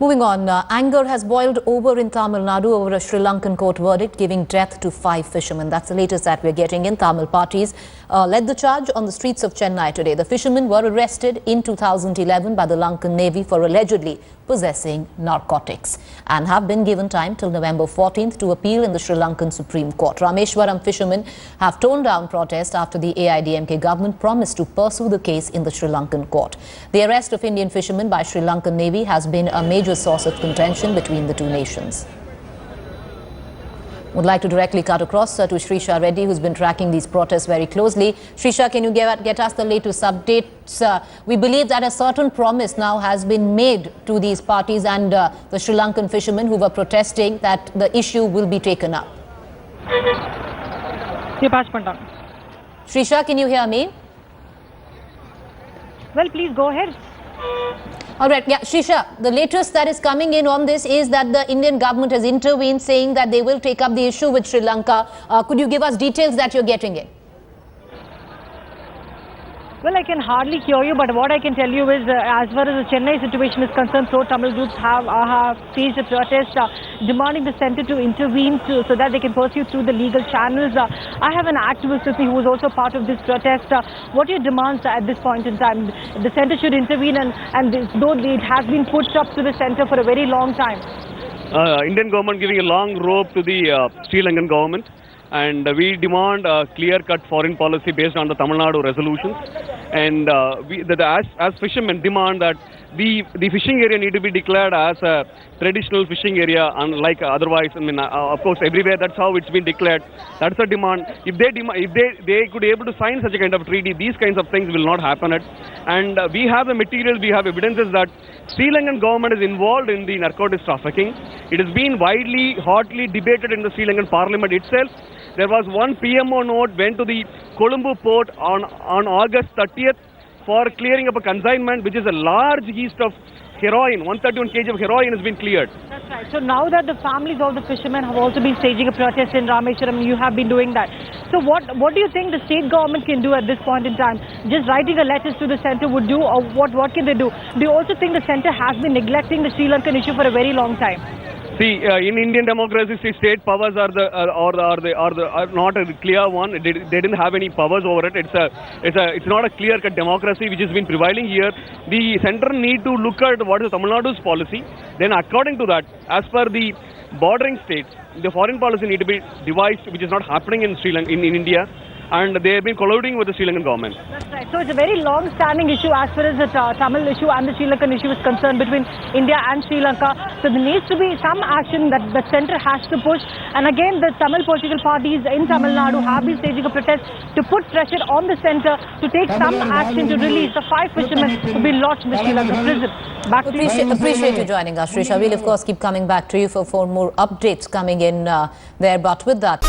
Moving on, anger has boiled over in Tamil Nadu over a Sri Lankan court verdict giving death to 5 fishermen. That's the latest that we're getting in. Tamil parties led the charge on the streets of Chennai today. The fishermen were arrested in 2011 by the Lankan Navy for allegedly possessing narcotics and have been given time till November 14th to appeal in the Sri Lankan Supreme Court. Rameshwaram fishermen have toned down protest after the AIDMK government promised to pursue the case in the Sri Lankan court. The arrest of Indian fishermen by Sri Lankan Navy has been a major source of contention between the two nations. Would like to directly cut across to Srisha Reddy, who's been tracking these protests very closely. Srisha, can you get us the latest updates? We believe that a certain promise now has been made to these parties and the Sri Lankan fishermen who were protesting that the issue will be taken up. Srisha, can you hear me? Well, please go ahead. All right, yeah, Srisha, the latest that is coming in on this is that the Indian government has intervened, saying that they will take up the issue with Sri Lanka. Could you give us details that you're getting in? Well, I can hardly hear you, but what I can tell you is, as far as the Chennai situation is concerned, pro-Tamil groups have staged a protest demanding the centre to intervene so that they can pursue through the legal channels. I have an activist with me who is also part of this protest. What are your demands at this point in time? The centre should intervene, and though it has been put up to the centre for a very long time. Indian government giving a long rope to the Sri Lankan government. And we demand a clear-cut foreign policy based on the Tamil Nadu resolutions. And as fishermen demand that the fishing area need to be declared as a traditional fishing area, unlike otherwise. I mean, of course, everywhere that's how it's been declared. That's a demand. If they could be able to sign such a kind of treaty, these kinds of things will not happen. And we have the materials, we have evidences that Sri Lankan government is involved in the narcotics trafficking. It has been widely, hotly debated in the Sri Lankan parliament itself. There was one PMO note went to the Colombo port on August 30th for clearing up a consignment, which is a large yeast of heroin. 131 kg of heroin has been cleared. That's right. So now that the families of the fishermen have also been staging a protest in Rameshwaram, you have been doing that. So what do you think the state government can do at this point in time? Just writing a letter to the centre would do, or what can they do? Do you also think the centre has been neglecting the Sri Lankan issue for a very long time? See, in Indian democracy, state powers are not a clear one. They didn't have any powers over it. It's not a clear-cut democracy which has been prevailing here. The centre need to look at what is Tamil Nadu's policy. Then, according to that, as per the bordering states, the foreign policy need to be devised, which is not happening in Sri Lanka, in India. And they have been colluding with the Sri Lankan government. That's right. So it's a very long-standing issue as far as the Tamil issue and the Sri Lankan issue is concerned between India and Sri Lanka. So there needs to be some action that the centre has to push. And again, the Tamil political parties in Tamil Nadu have been staging a protest to put pressure on the centre to take some action to release the 5 fishermen who have been lodged in the Sri Lankan prison. Back to you. Appreciate you joining us, Srisha. We'll of course keep coming back to you for more updates coming in there. But with that...